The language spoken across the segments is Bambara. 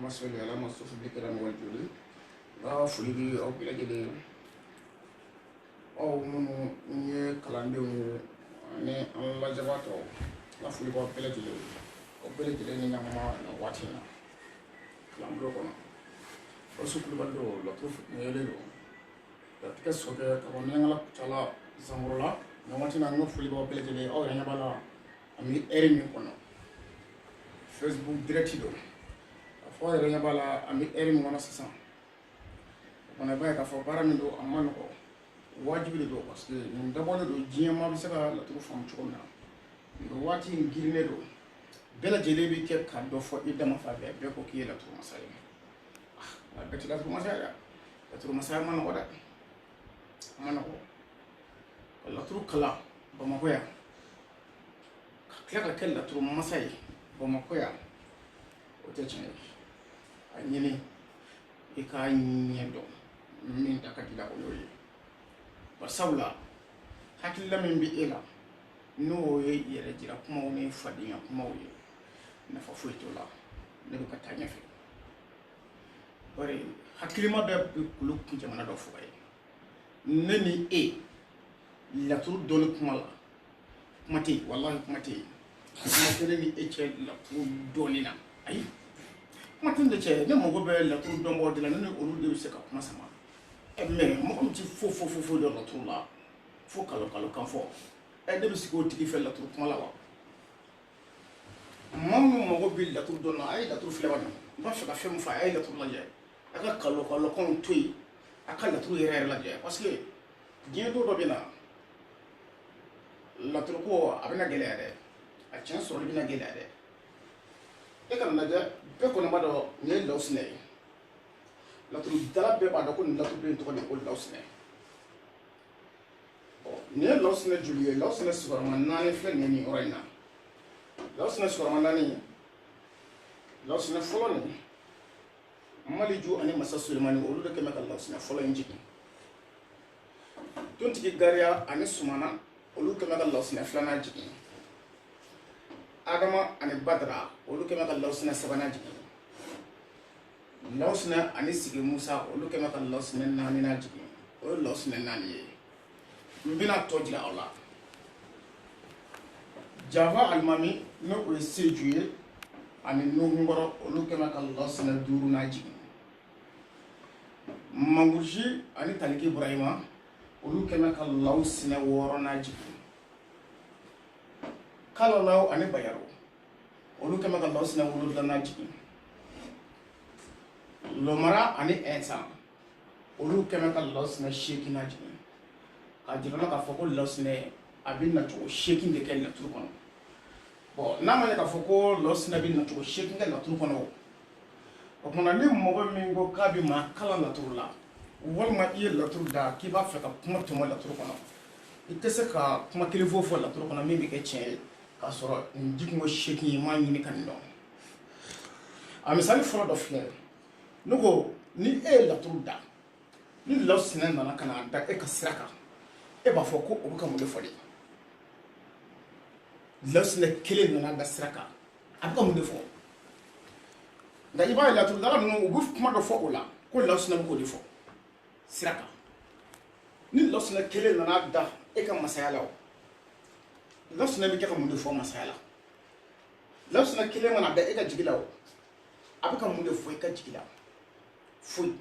اللهم صل على مصطفى بالكرم والجود لا فلبي أو بلا جدي أو من يكلم ni an la jabato la fuli ba bele jele ni nyama na watina lamdo kono o sukulu bando la tofu ngele do da tika soke ka woni ngala chala zamurula na watina ngo fuli ba bele jele o nya bala ami ere mi kono Facebook direct do fo ere nya bala ami ere mi wona sasa ona ba ka fo barami do amano ko wajibi do parce que ñun d'abord do jiyama bi saka la turu fam ci na do wati ngirne do bela jele bi ke ka do fo idama fa be ko ki la turu masay ah be la turu masay la turu masay man wada man ko la turu kala ba ma hoya ka kala la turu masay ba ma hoya o te ci a ñini e ka ñedo min ta ka dila ko yoyi sabula hakilla min bi ela no ye yere jira kuma woni fadinya kuma wuye na fa fuito la ne ko tanya fe bari hakilima be kulu ku jamana do fuay nani e la tur don kuma la kuma ti wallahi kuma ti kuma tere ni e che la tur donina ay kuma tinde che ne mo go be la tur don bo de la ne o lu de se ka kuma sama mais mo am ci fo do la tur la fo kalo kan fo e de bi ko tigi fe la tur kuma la wa mo go bil la tur do na ay la tur fle wana ba fa ka fe mo fa ay la tur la je aka kalo kon tuy aka la tur yere la je parce que bien do bi na la tur ko abina gele ade a chan so bina gele ade e kan na je be ko na ba do ne lo sne la turu dala be ba da ko la turu be to ko lausne ne lausne julie lausne sura man nani fle ne ni orina lausne sura man nani lausne folo ni mali ju ani masa sulemani o lu de kema kala lausne folo injiki tonti ki garia ani sumana o lu kema kala lausne flana jiki adama ani badra o lu kema kala lausne sabana jiki lausna ani sigi musa olu kema ka lausna nani na jigi o lausna nani ye mbina tojila ola java almami no o sejuye ani no ngoro olu kema ka lausna duru na jigi manguji ani taliki ibrahima olu kema ka lausna woro na jigi kala law ani bayaro olu kema ka lausna woro na jigi lomara ani ensa olu kema ka losne sheki na jini ka jirana ka foko losne abin na to sheki de ken na turu kono bo na ma ka foko losne bin na to sheki ken na turu kono o kono ni mo go min go ka bi ma kala na turu la wol ma iye la turu da ki ba fa ka kuma to la turu kono itese ka kuma kile fofo la turu kono mi bi ke chen ka soro njikmo sheki ma ni kan do a misali folo do fle nugo ni e la truda ni lausne nana kana da e ka siraka e ba fo ko o ka mo de fodi lausne kele nana da siraka ab ka mo de fo da iba la truda no o kuma do fo ola ko lausne ko de fo siraka ni lausne kele nana da e ka masayala o lausne mi ka mo de fo masayala lausne kele nana da e ka jigila o ab ka mo de fo e ka jigila fui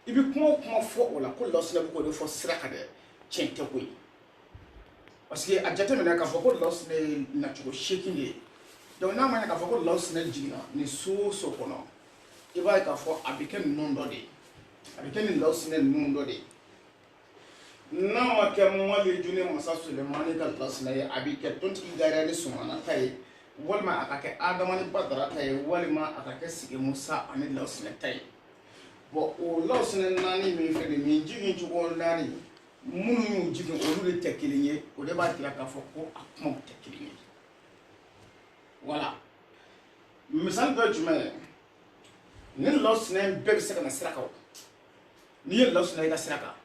ibi kuma fo wala ko lausna ko de fo siraka de chente koy parce que a jate mena ka fo ko lausna na chugo shaking de donc na ma ka fo ko lausna jina ni so kono iba ka fo abiken nondo de abiken lausna nondo de na ma ke mali june masa sulemani ka lausna ya abiken tonti igara ni sumana tay walma akake adamani badra tay walma akake sige musa ani lausna tay bo o lausna nani mi fede mi jigin ci ko nani munu ñu jigin o lu de tekkilinye o de ba tira ka fo ko akuma tekkilinye voilà misal be jume ni lausna be se kana siraka ni ye lausna ga siraka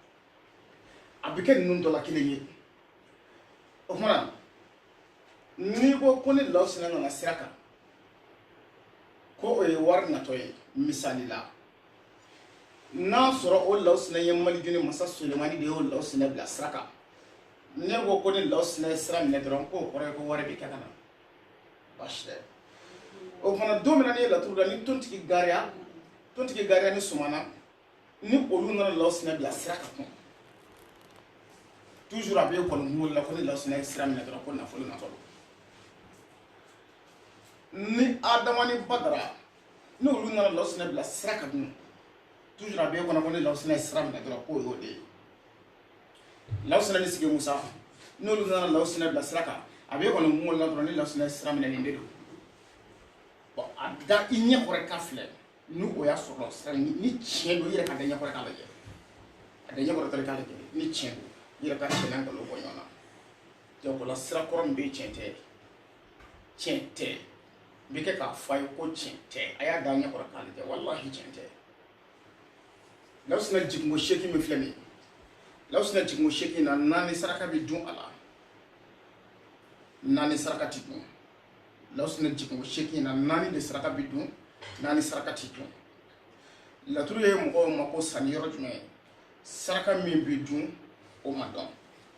abike nun to la kilinye o mara ni ko ni lausna na siraka ko o ye wari natɔ ye misali la n'a sɔrɔ o lawusinɛ ye malijuni masa sulemani de y'o lawusinɛ bila sira kan ne ko ni lawusinɛ ye sira minɛ dɔrɔn k'o kɔrɔ ye ko wari bɛ kɛ ka na baasi tɛ o fana don min na ne ye laturu da ni tontigi gariya ni sumana ni olu nana lawusinɛ bila sira kan kun toujours a bɛ kɔni kunkolo la ko ni lawusinɛ ye sira minɛ dɔrɔn ko nafolo natɔ don ni adama ni badara ni olu nana lawusinɛ bila sira kan dun toujours a bɛ kɔnɔ ko ni lawusinɛ ye sira minɛ dɔrɔn k'o y'o de ye lawusinɛ ni sigi musa n'olu nana lawusinɛ bila sira kan a bɛ kɔni kunkolo la dɔrɔn ni lawusinɛ ye sira minɛ nin de don bon a da i ɲɛ kɔrɔ ka filɛ ni o y'a sɔrɔ sira ni tiɲɛ don i yɛrɛ ka da ɲɛ kɔrɔ k'a lajɛ a da ɲɛ kɔrɔ tɔ k'a lajɛ ni tiɲɛ don i yɛrɛ ka tiɲɛ nkalon bɔ ɲɔgɔn na jagola sira kɔrɔ min bɛ yen tiɲɛ tɛ n bɛ kɛ k'a fɔ a ye ko tiɲɛ tɛ a y'a da ɲɛ kɔrɔ k'a lajɛ walahi tiɲɛ tɛ lawusinɛ jiginko seegin min filɛ nin ye lawusinɛ jiginko seegin na 4 saraka bɛ dun a la 4 saraka tɛ dun lawusinɛ jiginko seegin na 4 de saraka bɛ dun 4 saraka tɛ dun laturu ye mɔgɔw ma ko sanni yɔrɔ jumɛn ye saraka min bɛ dun o ma dɔn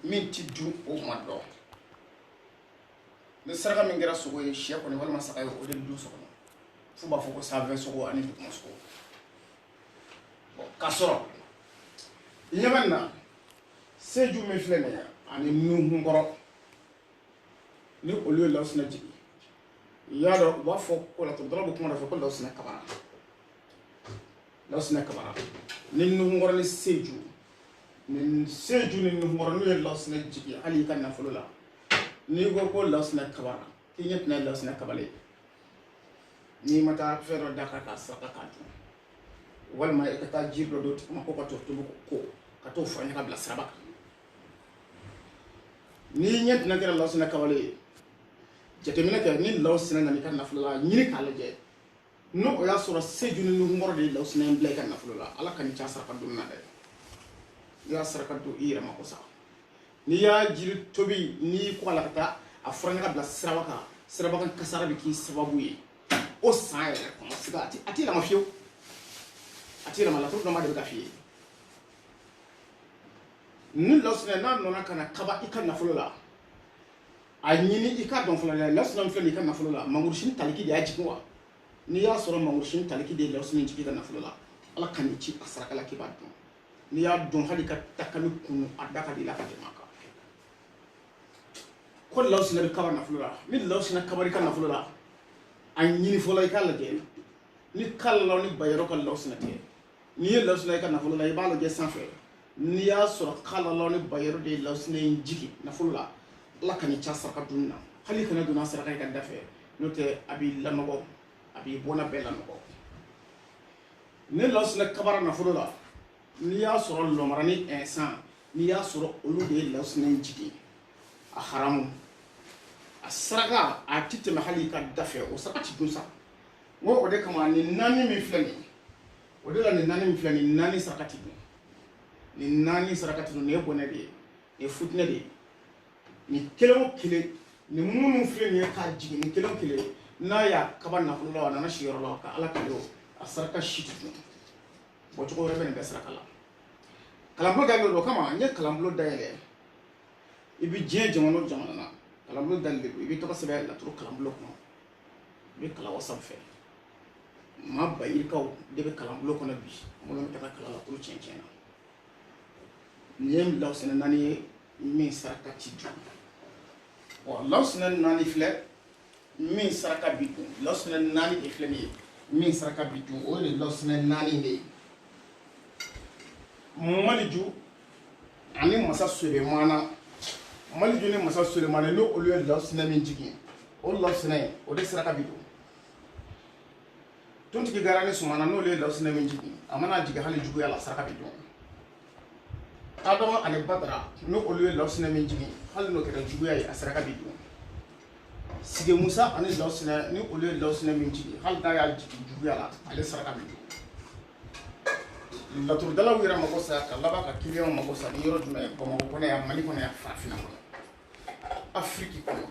min tɛ dun o ma dɔn ni saraka min kɛra sogo ye sɛ kɔni walima saga ye o de bɛ dun so kɔnɔ f'u b'a fɔ ko sanfɛ sogo ani duguma sogo k'a sɔrɔ ɲɛgɛn na seju min filɛ nin ye ani nuhun kɔrɔ ni olu ye lawusinɛ jigin i y'a dɔn u b'a fɔ ko laturudala bɛ kuma dɔ fɔ ko lawusinɛ kabara ni nuhun kɔrɔ ni seju ni nuhun kɔrɔ n'u ye lawusinɛ jigin hali i ka nafolo la n'i ko ko lawusinɛ kabara k'i ɲɛ tɛna ye lawusinɛ kabale n'i ma taa fɛn dɔ da kan k'a saraka k'a dun walima i ka taa jiri dɔ d'o tigi ma ko ka t'o tobi ko ka t'o fura ɲɛ ka bila siraba kan n'i ɲɛ tɛna kɛra lawusinɛ kabale ye jateminɛ kɛ ni lawusinɛ nana i ka nafolo la ɲini k'a lajɛ n'o o y'a sɔrɔ seju ni nuhunkɔrɔ de ye lawusinɛ in bila i ka nafolo la ala ka nin ca saraka donni na dɛ i y'a saraka don i yɛrɛ ma ko sa n'i y'a jiri tobi n'i ko a la ka taa a fura ɲɛ ka bila siraba kan kasara bɛ k'i sababu ye o san yɛrɛ kɔnɔ siga a t'i yɛlɛma fiyewu a t'i yɛlɛma laturu dɔ ma de bɛ ka f'i ye ni lawusinɛ n'a nana ka na kaba i ka nafolo la a ɲini i ka dɔn fɔlɔ dɛ lawusinɛ min filɛ nin i ka nafolo la mangorosini taliki de y'a jigin wa n'i y'a sɔrɔ mangorosini taliki de ye lawusinɛ jigin i ka nafolo la ala ka nin ci a saraka la k'i b'a dɔn n'i y'a dɔn hali ka takali kunu a da ka di i la ka tɛmɛ a kan ko lawusinɛ bɛ kaba nafolo la ni lawusinɛ kabari ka nafolo la a ɲini fɔlɔ i k'a lajɛ ni kalalaw ni bayɔrɔ ka lawusinɛ tɛ n'i ye lawusinɛ i ka nafolo la i b'a lajɛ sanfɛ n'i y'a sɔrɔ kalalaw ni bayɔrɔ de ye lawusinɛ in jigin nafolo la ala ka nin ca saraka dunni na hali kana donna saraka i ka da fɛ n'o tɛ a b'i lanɔgɔ a b'i bɔnna bɛɛ lanɔgɔ ni lawusinɛ kabara nafolo la n'i y'a sɔrɔ lɔmara ni ɛnsan n'i y'a sɔrɔ olu de ye lawusinɛ in jigin a haramu a saraka a ti tɛmɛ hali i ka da fɛ o saraka ti dun sa n ko o de kama nin 4 min filɛ nin o de la nin 4 min filɛ nin 4 saraka ti dun nin 4 saraka ti dun nin ye bɔnɛ de ye nin ye futinɛ de ye nin kelen o kelen nin minnu filɛ nin ye k'a jigin nin kelen o kelen n'a y'a kaba nafolo la a nana si yɔrɔ la ka ala kale o a saraka si ti dun bɔcogo wɛrɛ bɛ nin bɛɛ saraka la kalanbulon dayɛlɛ o kama n ye kalanbulon dayɛlɛ i bɛ diɲɛ jamana o jamana na kalanbulon dayɛlɛ don i bɛ tɔgɔ sɛbɛn laturu kalanbulon kɔnɔ i bɛ kalan o sanfɛ maa bayirikaw de bɛ kalanbulon kɔnɔ bi minnu bɛ taga kalan laturu cɛncɛn na nin ye lawusinɛ 4 ye min saraka ti dun lawusinɛ 4 filɛ min saraka bi dun lawusinɛ 4 de filɛ nin ye min saraka bi dun o de lawusinɛ 4 de ye maliju ani masa sulemana maliju ni masa sulemana n'o olu ye lawusinɛ min jigin o lawusinɛ o de saraka bi dun tontigi gara ni sumana n'olu ye lawusinɛ min jigin a mana jigin hali juguya la saraka bi dun adama ani badara n'o olu ye lawusinɛ min jigin hali n'o kɛra juguya ye a saraka bi dun sige musa ani lawusinɛ ni olu ye lawusinɛ min jigin hali n'a y'a jigin juguya la ale saraka bi dun laturudalaw yɛrɛ mago sa ka laban ka kiliyanw mago sa ni yɔrɔ jumɛn bamakɔ kɔnɔ yan mali kɔnɔ yan farafinna kɔnɔ afiriki kɔnɔ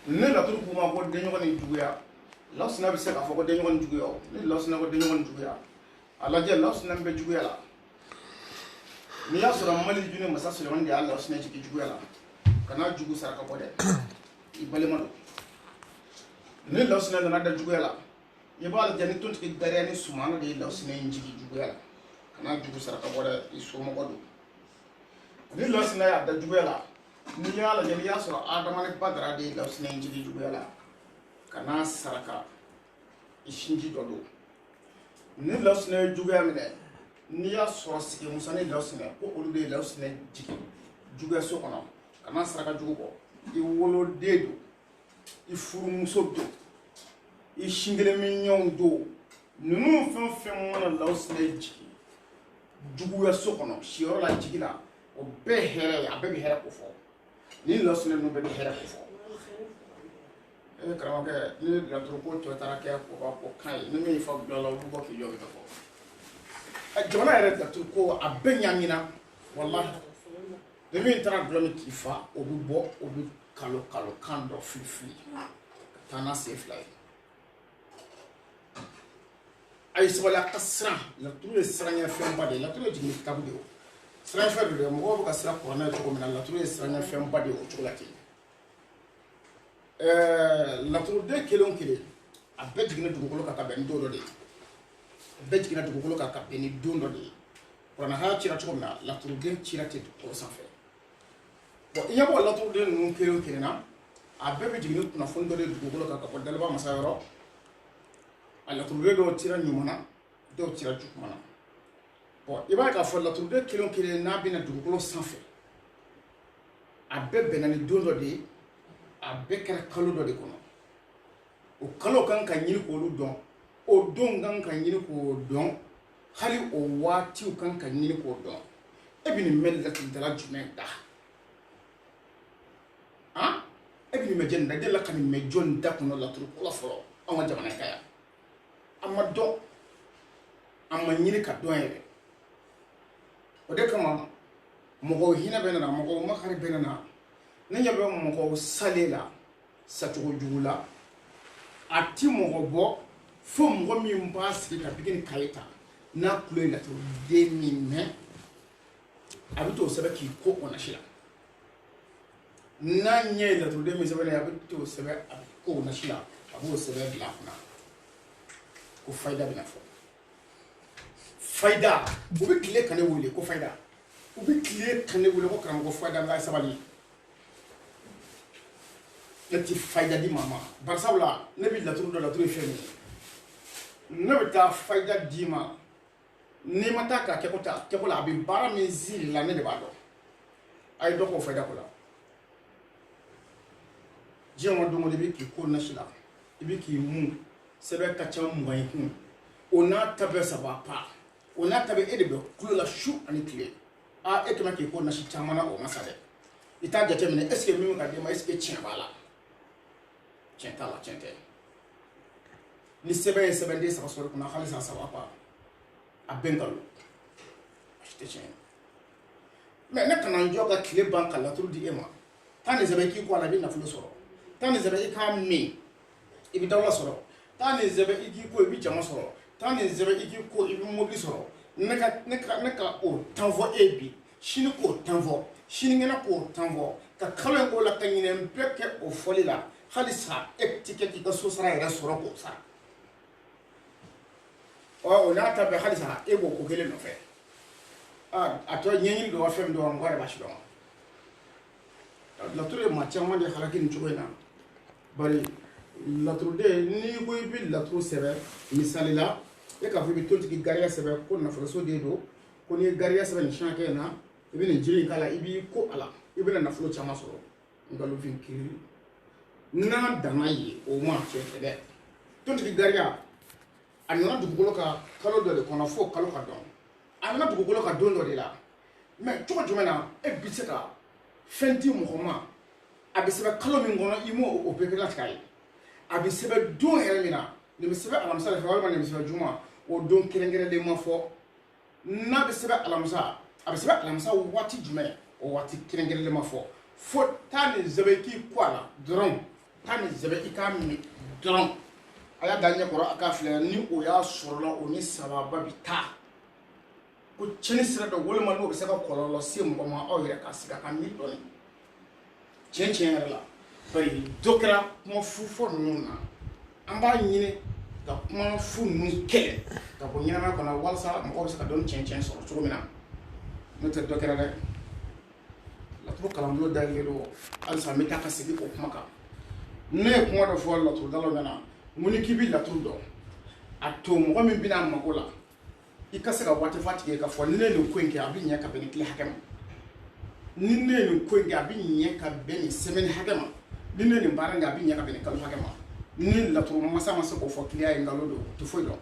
ne laturu k'u ma ko denɲɔgɔn ni juguya lawsina bɛ se k'a fɔ ko denɲɔgɔn juguya o ni lawsina ko denɲɔgɔn juguya a lajɛ lawsina bɛ juguya la n'i y'a sɔrɔ mali junne masa Sulemani de y'a lawsina jigi juguya la kana jugu saraka bɔ dɛ i balima don ni lawsina nana da juguya la i b'a lajɛ ni tontigi Gariya ni Sumana de ye lawsina in jigi juguya la kana jugu saraka bɔ dɛ i somɔgɔ don ni lawsina y'a da juguya la n'i y'a lajɛ n'i y'a sɔrɔ Adama ni Badara de ye lawsina in jigi juguya la kana saraka i sinji dɔ don ni lawsina ye juguya minɛ n'i y'a sɔrɔ Sigi Musa ni lawsina ko olu de ye lawsina jigi juguya so kɔnɔ kana saraka jugu bɔ i woloden don i furumuso don i sinkelenminɲɛnw don ninnu fɛn fɛn mana lawsina jigi juguya so kɔnɔ siyɔrɔ la jigi la o bɛɛ hɛrɛ ye a bɛɛ bɛ hɛrɛ ko fɔ ni lawsina ninnu bɛɛ bɛ hɛrɛ ko fɔ karamɔgɔkɛ ni laturu ko tɔ taara kɛ ko kan ye ni min fɔ bila la olu bɔ k'i jɔ bɛ fɔ jamana yɛrɛ laturu ko a bɛɛ ɲamina walahi ni min taara dulɔ min k'i fa o bɛ bɔ o bɛ kalo kan dɔ fili ka taa n'a sen fila ye a ye sabali a ka siran laturu ye siranɲɛfɛnba de ye laturu ye jigin kitabu de ye siranɲɛfɛn de ye mɔgɔw bɛ ka siran kuranɛ cogo min na laturu ye siranɲɛfɛnba de ye o cogo la ten laturuden kelen o kelen a bɛɛ jiginna dugukolo kan ka bɛn ni don dɔ de ye a bɛɛ jiginna dugukolo kan ka bɛn ni don dɔ de ye kuranahaya cira cogo min na laturuden cira ten dugukolo sanfɛ i ɲɛ b'o laturuden ninnu kelen o kelen na a bɛɛ bɛ jigin ni kunnafoni dɔ de ye dugukolo kan ka bɔ Daliba masa yɔrɔ a laturuden dɔw cira ɲuman na dɔw cira juguman na i b'a ye k'a fɔ laturuden kelen o kelen n'a bɛna dugukolo sanfɛ a bɛɛ bɛnna ni don dɔ de ye a bɛɛ kɛra kalo dɔ de kɔnɔ o kalo kan ka ɲini k'olu dɔn o don kan ka ɲini k'o dɔn hali o waatiw kan ka ɲini k'o dɔn e bɛ nin mɛn laturudala jumɛn da e bɛ nin mɛn jɛn da e delila ka nin mɛn jɔn da kɔnɔ laturu fɔlɔ fɔlɔ anw ka jamana ka yan a ma dɔn a ma ɲini ka dɔn yɛrɛ o de kama mɔgɔw hinɛ bɛ na mɔgɔw makari bɛ na ne ɲɛ bɛ mɔgɔw salen la sacogo jugu la a ti mɔgɔ bɔ fo mɔgɔ min b'a sigi ka bigi ni kaye ta n'a tulo ye laturuden min mɛn a bɛ t'o sɛbɛn k'i ko o nasi la n'a ɲɛ ye laturuden min sɛbɛn a bɛ t'o sɛbɛn a bɛ ko o nasi la a b'o sɛbɛn bila a kunna ko fayida bɛna fɔ fayida u bɛ tile ka ne wele ko fayida u bɛ tile ka ne wele ko karamɔgɔ fayida n'a ye sabali ne ti fayida di ma bari sabula ne bɛ laturu dɔ laturu ye fɛn min ye ne bɛ taa fayida di ma n'i ma taa k'a kɛko la a bɛ baara min zili la ne de b'a dɔn a ye dɔ k'o fayida ko la diɲɛ kɔnɔ don o don i bɛ k'i ko nasi la i bɛ k'i mun sɛbɛn ka ca 20 ye kun o n'a ta bɛɛ saba pa o n'a ta bɛɛ e de bɛ tulo la su ani tile e kɛmɛ k'i ko nasi caman na o ma sa dɛ i t'a jateminɛ est ce que min bɛ ka d'e ma est ce que tiɲɛ b'a la tiɲɛ t'a la tiɲɛ tɛ ni sɛbɛn ye sɛbɛnden saba sɔrɔ kunna hali san saba pa a bɛɛ nkalon a si tɛ tiɲɛ mɛ ne kana n jɔ ka tile ban ka laturu di e ma taa nin sɛbɛn i k'i ko a la i bɛ nafolo sɔrɔ taa nin sɛbɛn i k'a min i bɛ dawula sɔrɔ taa nin sɛbɛn i k'i ko i bɛ jama sɔrɔ taa nin sɛbɛn i k'i ko i bɛ mobili sɔrɔ ne ka o tan fɔ e bi sini k'o tan fɔ sinikɛnɛ k'o tan fɔ ka kalo in k'o la ka ɲinɛ bɛɛ kɛ o fɔli la hali sa e ti kɛ k'i ka so sara yɛrɛ sɔrɔ k'o sara o n'a ta bɛɛ hali sa e b'o ko kelen nɔfɛ a tɔ ɲɛɲini dɔ wa fɛn min dɔ wa mɔgɔ yɛrɛ b'a si dɔn laturu ye maa caman de halaki nin cogo in na bari laturuden n'i ko i bɛ laturu sɛbɛn misali la e k'a fɔ i bɛ tontigi Gariya sɛbɛn ko nafoloso de don ko n'i ye Gariya sɛbɛn nin siɲɛ kɛ in na i bɛ nin jiri in k'a la i b'i ko a la i bɛna nafolo caman sɔrɔ nkalonfin kiri n'a danna ye o ma cɛ tɛ dɛ tontigi Gariya a nana dugukolo ka kalo dɔ de kɔnɔ fo kalo ka dɔn a nana dugukolo ka don dɔ de la mɛ cogo jumɛn na e bɛ se ka fɛn di mɔgɔ ma a bɛ sɛbɛn kalo min kɔnɔ i m'o o pepere latigɛ a ye a bɛ sɛbɛn don yɛrɛ min na nin bɛ sɛbɛn alamisa de fɛ walima nin bɛ sɛbɛn juma o don kɛrɛnkɛrɛnlen ma fɔ n'a bɛ sɛbɛn alamisa a bɛ sɛbɛn alamisa waati jumɛn o waati kɛrɛnkɛrɛnlen ma fɔ fo taa nin sɛbɛn i k'i ko a la dɔrɔn taa nin sɛbɛn i k'a min dɔrɔn aya danye koro aka filɛ ni o y'a sɔrɔla o ni sababa bi taa ko cɛni sira dɔ walima n'o bɛ se ka kɔlɔlɔ se mɔgɔ ma aw yɛrɛ ka sigi a kan min dɔɔni tiɲɛ yɛrɛ la bari dɔ kɛra kuma fu fɔ ninnu na an b'a ɲini ka kuma fu ninnu kɛlɛ ka bɔ ɲɛnamaya kɔnɔ walasa mɔgɔw bɛ se ka dɔɔni tiɲɛ sɔrɔ cogo min na n'o tɛ dɔ kɛra dɛ laturu kalanbolo dayɛlɛlen don halisa n bɛ taa ka segin o kuma kan ne ye kuma dɔ fɔ laturudalaw ɲɛna n ko ni k'i bɛ laturu dɔn a to mɔgɔ min bɛna a mago la i ka se ka waati fɔ a tigi ye ka fɔ ni ne ye nin ko in kɛ a bɛ ɲɛ ka bɛn nin tile hakɛ ma ni ne ye nin ko in kɛ a bɛ ɲɛ ka bɛn nin semaine hakɛ ma ni ne ye nin baara in kɛ a bɛ ɲɛ ka bɛn nin kalo hakɛ ma ni laturu masa ma se k'o fɔ kiliya ye nkalon don o tɛ foyi dɔn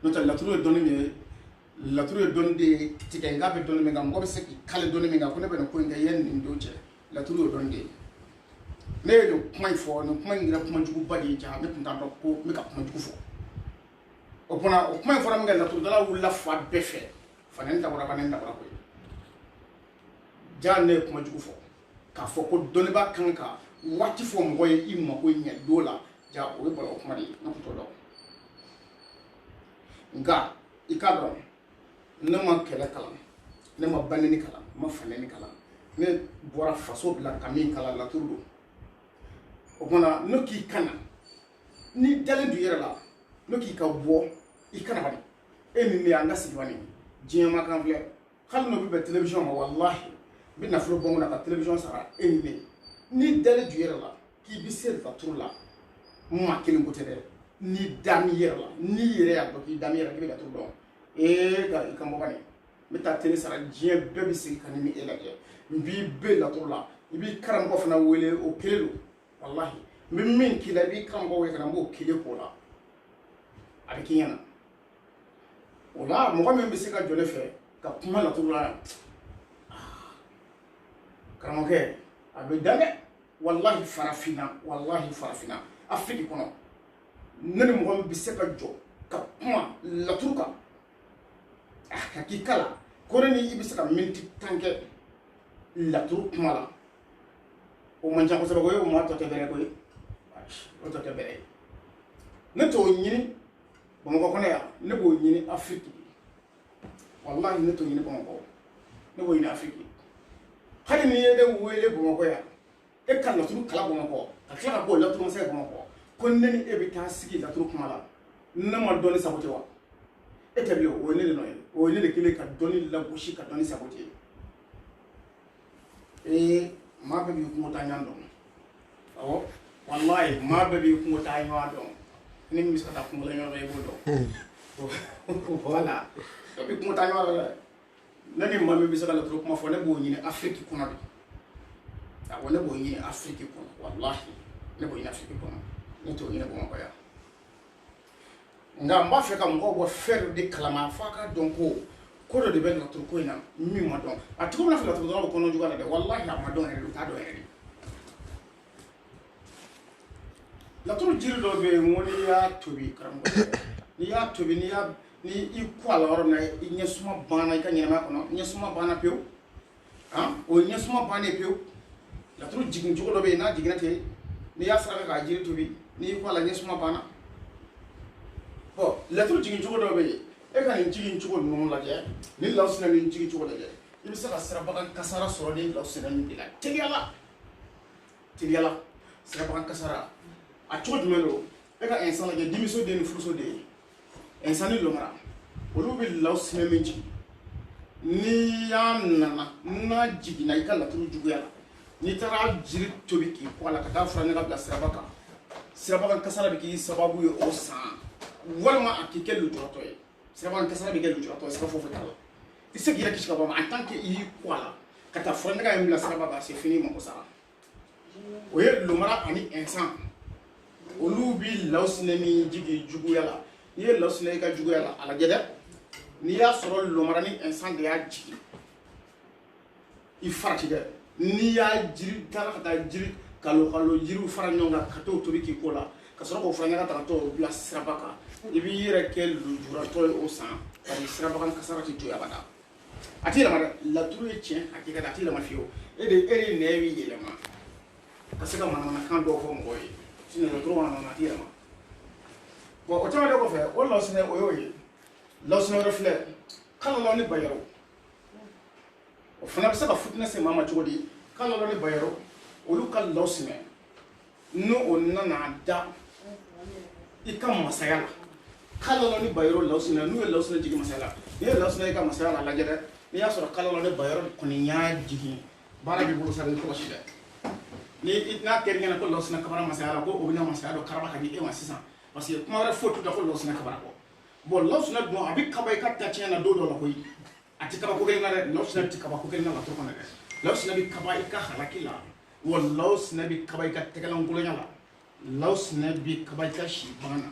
n'o tɛ laturu ye dɔnni min ye laturu ye dɔnni de ye tigɛ nka bɛ dɔnni min kan mɔgɔ bɛ se k'i kale dɔnni min kan ko ne bɛ nin ko in kɛ yanni nin don cɛ laturu ye dɔnni de ye ne ye nin kuma in fɔ nin kuma in kɛra kuma juguba de ye ja ne tun t'a dɔn ko n bɛ ka kuma jugu fɔ o kumana o kuma in fɔra min kɛ laturudala wulila fa bɛɛ fɛ fa ne dabɔra ba ne dabɔra ko ye ja ne ye kuma jugu fɔ k'a fɔ ko dɔnnibaa kan ka waati fɔ mɔgɔ ye i mako ɲɛ don la ja o ye bɔlɔ kuma de ye ne tun t'o dɔn nka i k'a dɔn ne ma kɛlɛ kalan ne ma baneni kalan ne ma faneni kalan ne bɔra faso bila ka min kalan laturu don o kumana ne k'i kana ni dalen don i yɛrɛ la ne k'i ka bɔ i kana bani e min bɛ yan an ka sigi bani diɲɛ ma kan filɛ hali n'o bɛ bɛn télévision ma walahi n bɛ nafolo bɔ n kunna ka télévision sara e min bɛ ni dalen don i yɛrɛ la k'i bɛ se laturu la maa kelen ko tɛ dɛ ni da min yɛrɛ la n'i yɛrɛ y'a dɔn k'i da min yɛrɛ k'i bɛ laturu dɔn ka i ka bɔ bani n bɛ taa télé sara diɲɛ bɛɛ bɛ segin ka ni min e lajɛ n b'i bɛ laturu la i b'i karamɔgɔ fana wele o kelen don walahi n bɛ min k'i la i b'i karamɔgɔ wele ka na n b'o kelen k'o la a bɛ k'i ɲɛna o la mɔgɔ min bɛ se ka jɔ ne fɛ ka kuma laturu la karamɔgɔkɛ a bɛ dan dɛ walahi farafinna afiriki kɔnɔ ne ni mɔgɔ min bɛ se ka jɔ ka kuma laturu kan ka k'i kala ko ne ni i bɛ se ka miniti 10 kɛ laturu kuma la o man ca kosɛbɛ o ye o maa tɔ tɛ bɛrɛ ko ye o tɔ tɛ bɛrɛ ye ne t'o ɲini Bamakɔ kɔnɔ yan ne b'o ɲini Afiriki walahi ne t'o ɲini Bamakɔ ne b'o ɲini Afiriki hali ni ye ne wele Bamakɔ yan e ka laturu kala Bamakɔ ka tila ka bɔ laturu masa ye Bamakɔ ko ne ni e bɛ taa sigi laturu kuma la ne ma dɔnni sabote wa e tɛ bilen o ye ne de nɔ ye o ye ne de kelen ka dɔnni lagosi ka dɔnni sabote maa bɛɛ b'i kungo taa ɲɔgɔn dɔn awɔ walahi maa bɛɛ b'i kungo taa ɲɔgɔn dɔn ni min bɛ se ka taa kungo la ɲɔgɔn dɔn i b'o dɔn voilà bɛɛ b'i kungo taa ɲɔgɔn dɔn dɛ ne ni maa min bɛ se ka laturu kuma fɔ ne b'o ɲini Afiriki kɔnɔ de awɔ ne b'o ɲini Afiriki kɔnɔ walahi ne b'o ɲini Afiriki kɔnɔ ne t'o ɲini Bamakɔ yan nka n b'a fɛ ka mɔgɔw bɔ fɛn dɔ de kalama f'a ka dɔn ko dɔ de bɛ laturu ko in na min ma dɔn a tigi bɛna fɛ laturu dɔrɔn bɛ kɔnɔ juguya la dɛ walahi a ma dɔn yɛrɛ de o t'a dɔn yɛrɛ de laturu jiri dɔ bɛ yen ko n'i y'a tobi karamɔgɔ n'i y'a tobi ni i kɔ a la yɔrɔ min na i ɲɛsuma banna i ka ɲɛnamaya kɔnɔ ɲɛsuma banna pewu o ye ɲɛsuma bannen pewu laturu jigin cogo dɔ bɛ yen n'a jiginna ten n'i y'a saraka k'a jiri tobi n'i kɔ a la ɲɛsuma banna bɔn laturu jigin cogo dɔ bɛ yen e ka nin jigin cogo ninnu lajɛ ni lawusinɛ nin jigin cogo lajɛ i bɛ se ka sirabagan kasara sɔrɔ ni lawusinɛ nin de la teliyala sirabagan kasara a cogo jumɛn don e ka insan lajɛ denmuso den ni furuso den insan ni lɔmara olu bɛ lawusinɛ min jigin n'i y'a nana n'a jiginna i ka laturu juguya la n'i taara jiri tobi k'i kɔ a la ka taa fura ɲaga bila siraba kan sirabagan kasara bɛ k'i sababu ye o san walima a k'i kɛ lujuratɔ ye sirabagan kasara bɛ kɛ lujuratɔ ye sira foyi foyi t'a la i tɛ se k'i yɛrɛ kisi ka bɔ a ma en tant que i y'i kɔ a la ka taa fura ɲaga in bila siraba kan c'est fini mako sara o ye lomara ani insan olu bi lawusinɛ min jigin juguya la n'i ye lawusinɛ i ka juguya la a lajɛ dɛ n'i y'a sɔrɔ lomara ni insan de y'a jigin i farati dɛ n'i y'a jiri taara ka taa jiri kalo jiriw fara ɲɔgɔn kan ka t'o tobi k'i ko la ka sɔrɔ k'o fara ɲaga ta ka t'o bila siraba kan i b'i yɛrɛ kɛ lujuratɔ ye o san bari sirabagan kasara tɛ to abada a t'i yɛlɛma dɛ laturu ye tiɲɛ hakikati a t'i yɛlɛma fiyewu e de nɛɛ b'i yɛlɛma ka se ka manamanakan dɔw fɔ mɔgɔw ye sinon laturu manamana a t'i yɛlɛma o tama de ko fe o lawsine o yoyi lawsine refle kala law ni bayaro o fana be se ka fitness mama cogodi kala law ni bayaro olu ka lawsine no o nana da i ka masaya la kala law ni bayaro lawsine no e lawsine jigi masaya la ni lawsine ka masaya la lajɛ dɛ ni y'a sɔrɔ kala law ni bayaro kɔni y'a jigi baara bi bolo sa ni kɔlɔsi dɛ ni n'a kɛra ɲɛna ko lawsine kabara masaya la ko o bɛna masaya dɔ karaba ka di e ma sisan parce que kuma wɛrɛ foyi t'u da ko lawsine kabara kɔ bon lawsine dun a bɛ kaba i ka ta tiɲɛ na don dɔ la koyi a tɛ kabako kelen na dɛ lawsine tɛ kabako kelen na laturu kɔnɔ dɛ lawsine bɛ kaba i ka halaki la wa lawsine bɛ kaba i ka tɛgɛlankolonya la lawsine bɛ kaba i ka sibana na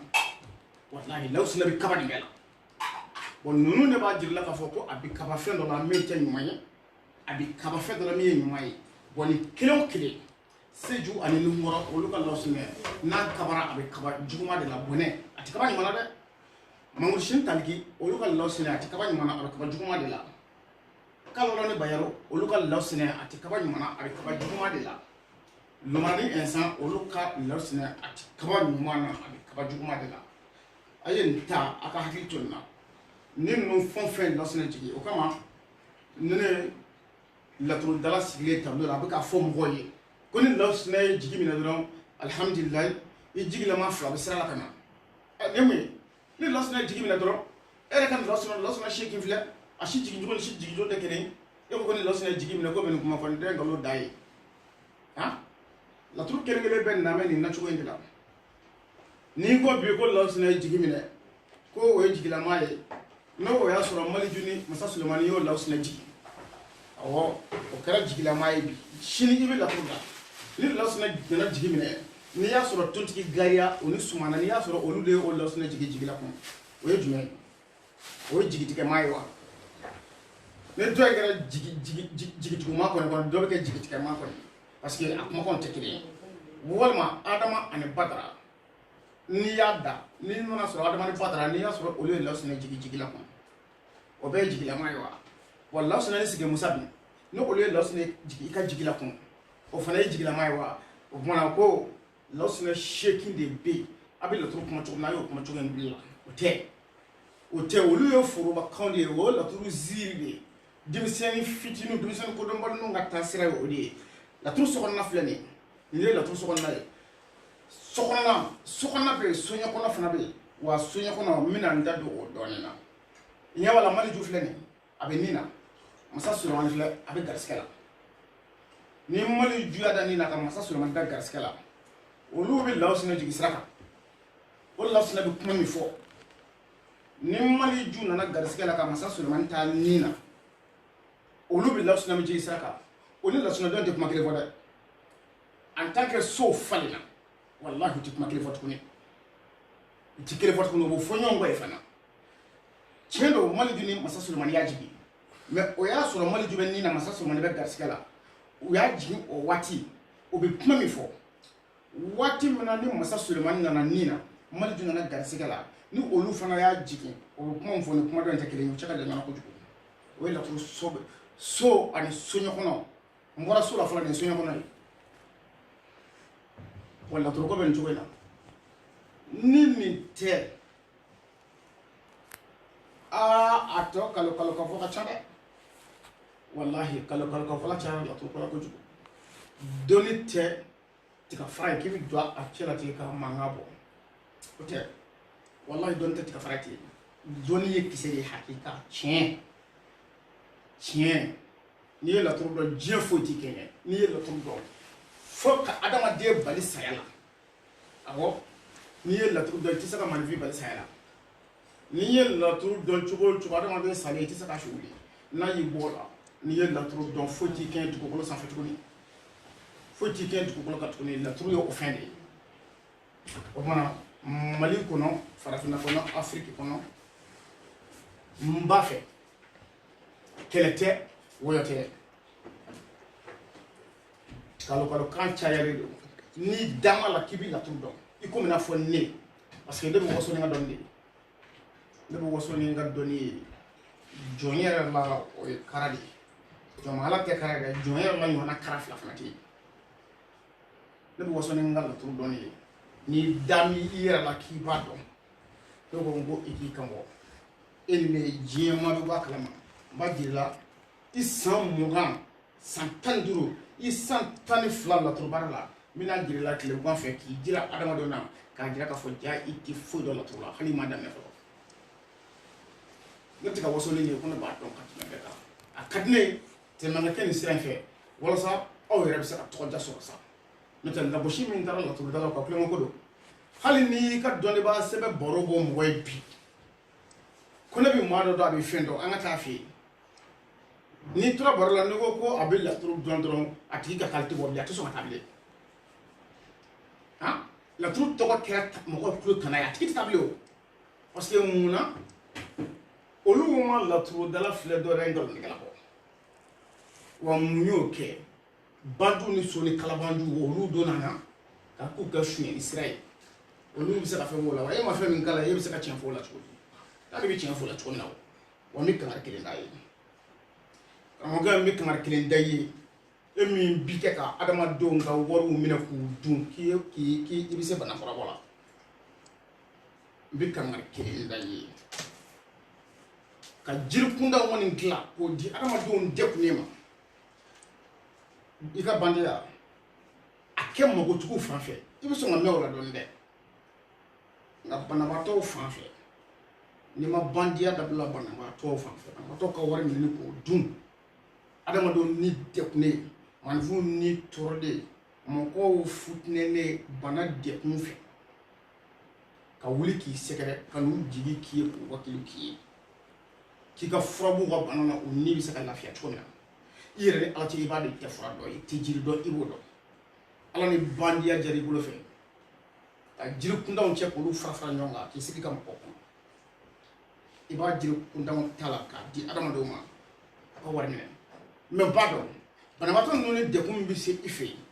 walahi lawsine bɛ kaba nin bɛɛ la bon ninnu de b'a jirala k'a fɔ ko a bɛ kaba fɛn dɔ la min tɛ ɲuman ye a bɛ kaba fɛn dɔ la min ye ɲuman ye bon ni kelen o kelen seju ani numɔrɔ olu ka lawsine n'a kabara a bɛ kaba juguman de la bɔnɛ a tɛ kaba ɲuman na dɛ Mamour Sine Taliki olu ka lawsine a tɛ kaba ɲuman na a bɛ kaba juguman de la kala law ni bayaro olu ka lawsine a tɛ kaba ɲuman na a bɛ kaba juguman de la Lomani Insan olu ka lawsine a tɛ kaba ɲuman na a bɛ kaba juguman de la a ye nin ta a ka hakili to nin na ni ninnu fɛn o fɛn lawsine jigi o kama ne ne laturu dala sigilen tableau la a bɛ k'a fɔ mɔgɔw ye ko ni lawsine ye jigi minɛ dɔrɔn alhamdulilayi i jigilama fila bɛ sira la ka na ne mun ye ni lawsine jigi minɛ dɔrɔn e yɛrɛ ka nin lawsine seegin filɛ a si jigin cogo ni si jigin cogo tɛ kelen ye e ko ni lawsine jigi minɛ ko bɛ nin kuma fɔ nin tɛ nkalon da ye han laturu kelen kelen bɛ nin na mɛ nin na cogo in de la ni ko bi ko lawsine jigi minɛ ko o ye jigilama ye n'o y'a sɔrɔ Maliju ni Masa Sulemani y'o lawsine jigi awɔ o kɛra jigilama ye bi sini i bɛ laturu da ni lawsine nana jigi minɛ n'i y'a sɔrɔ tontigi gariya o ni sumana n'i y'a sɔrɔ olu de ye o lawsine jigi jigila kɔnɔ o ye jumɛn ye o ye jigitigɛma ye wa ni dɔ in kɛra jigitiguma kɔni dɔ bɛ kɛ jigitigɛma kɔni parce que a kumakanw tɛ kelen ye walima Adama ani Badara n'i y'a da n'i nana sɔrɔ Adama ni Badara n'i y'a sɔrɔ olu ye lawsine jigi jigila kɔnɔ o bɛɛ ye jigilama ye wa wa lawsine ni Sigi Musa dun ni olu ye lawsine jigi i ka jigila kɔnɔ o fana ye jigilama ye wa o kumana ko lawsine seegin de bɛ yen a bɛ laturu kuma cogo min na a y'o kuma cogo in bila o tɛ olu ye forobakanw de ye o ye laturu ziiri de ye denmisɛnnin fitinin denmisɛnnin kodɔnbalininw ka taasira ye o de ye laturu sokɔnɔna filɛ nin ye nin ye laturu sokɔnɔna ye sokɔnɔna bɛ yen soɲɛkɔnɔ fana bɛ yen wa soɲɛkɔnɔ n bɛna n da don o dɔɔnin na ɲɛ b'a la Maliju filɛ nin a bɛ nin na Masa Sulemani filɛ a bɛ garisigɛ la ni Maliju y'a da nin na ka Masa Sulemani da garisigɛ la olu bɛ lawsine jigi sira kan o lawsine bɛ kuma min fɔ ni Maliju nana garisigɛ la ka Masa Sulemani ta nin na olu bɛ lawsine bɛ jigi sira kan o ni lawsine dɔn tɛ kuma kelen fɔ dɛ en tant que so falenna wallahi u tɛ kuma kelen fɔ tuguni u tɛ kelen fɔ tuguni u bɛ fɔ ɲɔgɔn kɔ ye fana tiɲɛ don Maliju ni Masa Sulemani y'a jigi mais o y'a sɔrɔ Maliju bɛ nin na Masa Sulemani bɛ garisigɛ la u y'a jigin o waati o bɛ kuma min fɔ waati min na ni Masa Sulemani nana nin na Maliju nana garisigɛ la ni olu fana y'a jigin o bɛ kuma min fɔ ni kuma dɔ in tɛ kelen ye u cɛ ka jan ɲɔgɔn kojugu o ye laturu so ani soɲɛkɔnɔ n bɔra so la fɔlɔ nin ye soɲɛkɔnɔ ye wa laturu ko bɛ nin cogo in na ni nin tɛ a tɔ kalo ka fɔ ka ca dɛ wallahi kalo ka fɔ la ca laturu ko la kojugu dɔnni tɛ tiga fara ye k'i bɛ jɔ a cɛ la ten ka mankan bɔ o tɛ wallahi dɔnni tɛ tiga fara ye ten dɔnni ye kisɛ de ye hakika tiɲɛ n'i ye laturu dɔn diɲɛ foyi t'i kɛɲɛ n'i ye laturu dɔn fo ka adamaden bali saya la awɔ n'i ye laturu dɔn i tɛ se ka maninfin bali saya la n'i ye laturu dɔn cogo o cogo adamaden salen i tɛ se ka si wuli n'a y'i bɔ o la n'i ye laturu dɔn foyi t'i kɛɲɛ dugukolo sanfɛ tuguni foyi t'i kɛɲɛ dugukolo kan tuguni laturu ye o fɛn de ye o kumana Mali kɔnɔ farafinna kɔnɔ Afiriki kɔnɔ n b'a fɛ kɛlɛ tɛ wɔyɔ tɛ kalo kan cayalen don n'i dama la k'i bɛ laturu dɔn i komi n'a fɔ ne parce que ne bɛ waso ni n ka dɔnni de ye ne bɛ waso ni n ka dɔnni ye jɔn yɛrɛ la o ye kara de ye jɔn ala tɛ kara dɛ jɔn yɛrɛ la ɲɔgɔnna kara fila fana tɛ yen ne bɛ waso ni n ka laturu dɔnni ye n'i da mi i yɛrɛ la k'i b'a dɔn to ko ngo iki kango elme jema be ba kalama ba dira isam mugan santan duro isantan fla la turbarla mina dira kile ba fe ki dira adama dona ka dira ka fo ja iki fo do la turla khali ma dame fo ngati ka waso ni ko na ba don ka tna beta akadne te manga ken siran fe wala sa aw yere bisa to ja so sa metal da boshi min dara la turla ko ko ko do hali ni ka doni ba sebe boro bo mo bi kuna bi mo do abi fendo anga ta fi ni tura boro la ngo ko abi la turu don ati ka kalti bo ya to so ta bile ha la turu to ko kera mo ko turu kana ya ti ta bile o parce que muna olu ma la turu dala fle do rengol ni kala ko wa munyo ke bandu ni so ni kala bandu olu do nana ka ku ka shuni Israël olu bi se ka fɛn wala wa e ma fɛn min kala e bi se ka tiɲɛ fɔ la cogo di ta bi tiɲɛ fɔ la cogo min na wa mi kan kelen da ye karamɔgɔ mi kan kelen da ye e min bi kɛ ka adamadenw ka wariw minɛ k'u dun k'i i bi se bana fura bɔ la bi kan kelen da ye ka jiri kunda ŋɔni dilan k'o di adamadenw dɛkunnen ma i ka bandeya a kɛ magotigiw fan fɛ i bi sɔn ka mɛn o la dɔɔni dɛ nga banabatɔw fan fɛ ni ma bandiya dabila banabatɔw fan fɛ banabatɔw ka wari minɛ k'o dun adamadenw ni dɛkunnen maninfinw ni tɔɔrɔlen mɔgɔw futinɛlen bana dɛkun fɛ ka wuli k'i sɛgɛrɛ ka n'u jigi k'i ye k'u wakili k'i ye k'i ka furabu ka bana na o ni bɛ se ka lafiya cogo min na i yɛrɛ ni ala cɛ i b'a dɔn i tɛ fura dɔn i tɛ jiri dɔn i b'o dɔn ala ni bandiya jara i bolo fɛ ka jiri kundaw cɛ k'olu fara fara ɲɔgɔn kan k'i sigi ka mɔgɔ kɔnɔ i b'a jiri kundaw ta la k'a di adamadenw ma a ka wari minɛ mɛ ba dɔn banabaatɔ ninnu ni dekun min bɛ se i fɛ yen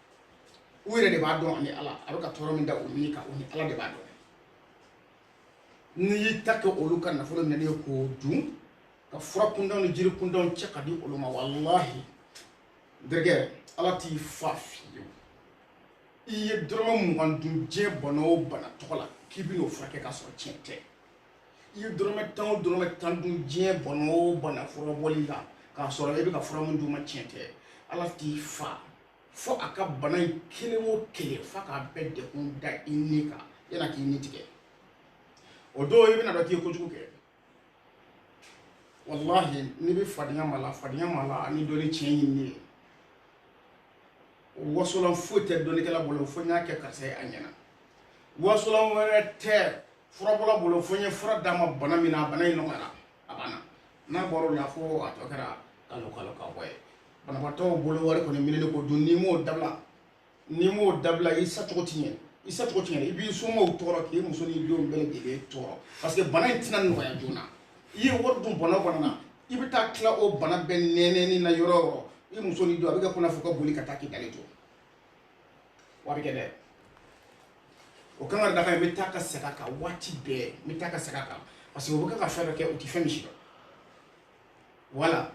u yɛrɛ de b'a dɔn ani ala a bɛ ka tɔɔrɔ min da o ni kan o ni ala de b'a dɔn n'i y'i ta kɛ olu ka nafolo minɛli ye k'o dun ka fura kundaw ni jiri kundaw cɛ ka di olu ma walahi dɛrɛgɛ ala t'i fa fiyewu i ye dɔrɔmɛ 20 dun diɲɛ bana o bana tɔgɔ la k'i bɛ n'o furakɛ k'a sɔrɔ tiɲɛ tɛ i ye dɔrɔmɛ 10 o dɔrɔmɛ 10 dun diɲɛ bana o bana furabɔli la k'a sɔrɔ i bɛ ka fura min d'u ma tiɲɛ tɛ ala t'i fa fo a ka bana in kelen o kelen fo k'a bɛɛ dekun da i ni kan yan'a k'i ni tigɛ o don i bɛna dɔn k'i ye kojugu kɛ wallahi n'i bɛ fadenya ma la ani dɔ ni tiɲɛ ɲini ye wasolan foyi tɛ dɔnnikɛla bolo fo n y'a kɛ karisa ye a ɲɛna wasolan wɛrɛ tɛ furabɔla bolo fo n ye fura d'a ma bana min na a bana in nɔgɔyara a banna n'a bɔra o la fo a tɔ kɛra kalo ka bɔ ye banabaatɔw bolo wari kɔni minɛli ko dun n'i m'o dabila i sacogo ti ɲɛ i b'i somɔgɔw tɔɔrɔ k'i muso n'i denw bɛɛ lajɛlen tɔɔrɔ parce que bana in tɛna nɔgɔya joona i ye wari dun bana na i bɛ taa tila o bana bɛɛ nɛɛnɛni na yɔrɔ o yɔrɔ i muso n'i denw a bɛ kɛ kuna fɔ ka boli ka taa k'i dalen to wa a bɛ kɛ dɛ o kan ka daga n bɛ taa ka segin a kan waati bɛɛ n bɛ taa ka segin a kan parce que o bɛ kɛ ka fɛn dɔ kɛ o tɛ fɛn min si dɔn wala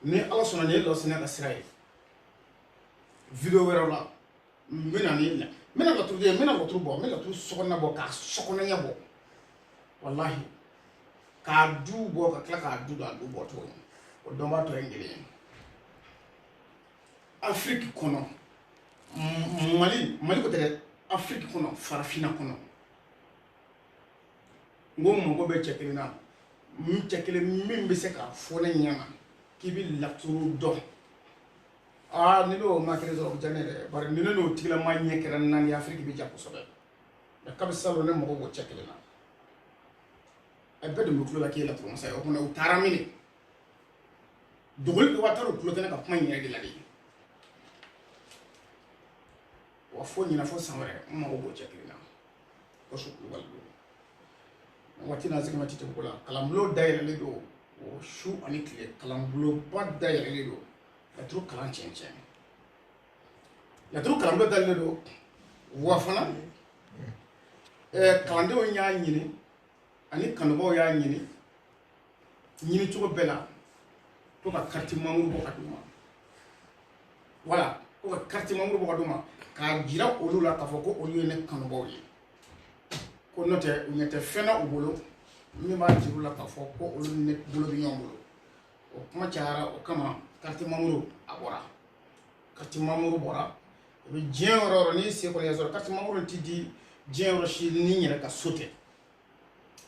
ni ala sɔnna nin ye lɔsɛnɛ ka sira ye video wɛrɛw la n bɛ na ni n bɛna laturu bɔ n bɛ laturu sokɔnɔna bɔ k'a sokɔnɔɲɛ bɔ walahi k'a du bɔ ka tila k'a du don a du bɔ cogo min o dɔn b'a tɔ ye kelen ye afiriki kɔnɔ mali ko tɛ dɛ afiriki kɔnɔ farafinna kɔnɔ n ko mago bɛ cɛ kelen na cɛ kelen min bɛ se k'a fɔ ne ɲɛna k'i bɛ laturu dɔn ni n'o ma kelen sɔrɔ o diya ne dɛ bari ni ne n'o tigilama ɲɛ kɛra naani afiriki bɛ ja kosɛbɛ mɛ kabi salon ne mago b'o cɛ kelen na a bɛɛ de bɛ tulo la k'e laturu masa ye o kumana u taara minɛ dogoli wa taara o tulo kɛnɛ ka kuma in yɛrɛ de la de wa fo ɲina fo san wɛrɛ n mago b'o cɛ kelen na ko su kulubali don waati n'a sigi ma ti tɛmɛ ko la kalanbulon dayɛlɛlen don o su ani tile kalanbulonba dayɛlɛlen don laturu kalan cɛncɛn laturu kalanbulon dayɛlɛlen don wa fana kalandenw y'a ɲini ani kanubaw y'a ɲini cogo bɛɛ la ko ka carte membre bɔ ka d'u ma wala ko ka carte membre bɔ ka d'u ma k'a jira olu la k'a fɔ ko olu ye ne kanubaw ye ko n'o tɛ u ɲɛ tɛ fɛn na u bolo min b'a jiru la k'a fɔ ko olu ne bolo bɛ ɲɔgɔn bolo o kuma cayara o kama kariti mamuru a bɔra kariti mamuru bɔra o bɛ diɲɛ yɔrɔ yɔrɔ n'i se kɔni sɔrɔ kariti mamuru ti di diɲɛ yɔrɔ si ni yɛrɛ ka so tɛ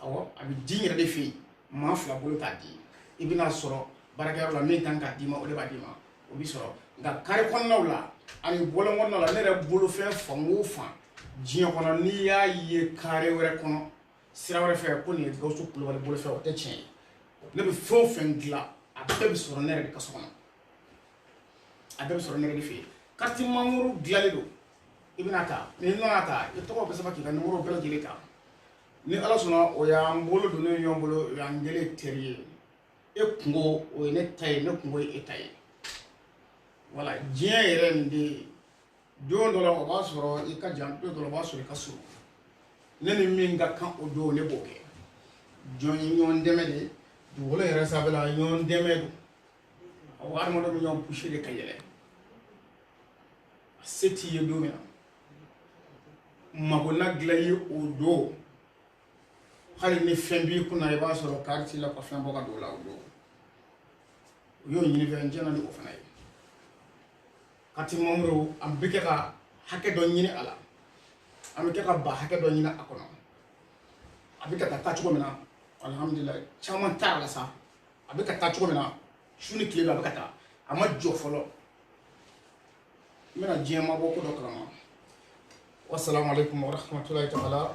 awɔ a bɛ di yɛrɛ de fɛ yen maa fila bolo t'a di i bɛna sɔrɔ baarakɛyɔrɔ la min kan k'a d'i ma o de b'a d'i ma o bɛ sɔrɔ nka kare kɔnɔnaw la ani bɔlɔn kɔnɔnaw la ne yɛrɛ bolofɛn fan o fan diɲɛ kɔnɔ n'i y'a ye kare wɛrɛ kɔnɔ sira wɛrɛ fɛ ko nin ye Gawusu Kulubali bolofɛn o tɛ tiɲɛ ye ne bɛ fɛn o fɛn dilan a bɛɛ bɛ sɔrɔ ne yɛrɛ de ka so kɔnɔ a bɛɛ bɛ sɔrɔ ne yɛrɛ de fɛ yen kariti mamuru dilanlen don i bɛna ta ni nana ta i tɔgɔ bɛ sɛbɛn k'i ka nimoro bɛɛ lajɛlen ta ni ala sɔnna o y'an bolo don ne ɲɔgɔn bolo o y'an gɛlɛn teri ye e kungo o ye ne ta ye ne kungo ye e ta ye wala diɲɛ yɛrɛ nin de ye don dɔ la o b'a sɔrɔ i ka jan don dɔ la o b'a sɔrɔ i ka surun ne ni min ka kan o don ne b'o kɛ jɔn ye ɲɔgɔn dɛmɛ de dugukolo yɛrɛ sanfɛla ɲɔgɔn dɛmɛ don awɔ hadamadenw bɛ ɲɔgɔn pusi de ka yɛlɛ a se t'i ye don min na magona dilan ye o don hali ni fɛn b'i kunna i b'a sɔrɔ kari t'i la ka fɛn bɔ ka don o la o don o y'o ɲini fɛ n tiɲɛna ni o fana ye kariti mamuru an bɛ kɛ ka hakɛ dɔ ɲini a la an bɛ kɛ ka ba hakɛ dɔ ɲini a kɔnɔ a bɛ ka taa cogo min na alihamudulilayi caman t'a la sa a bɛ ka taa cogo min na su ni tile bɛ a bɛ ka taa a ma jɔ fɔlɔ n bɛna diɲɛ mabɔ ko dɔ kalama wasalaamu aleykum wa rahmatulahi taala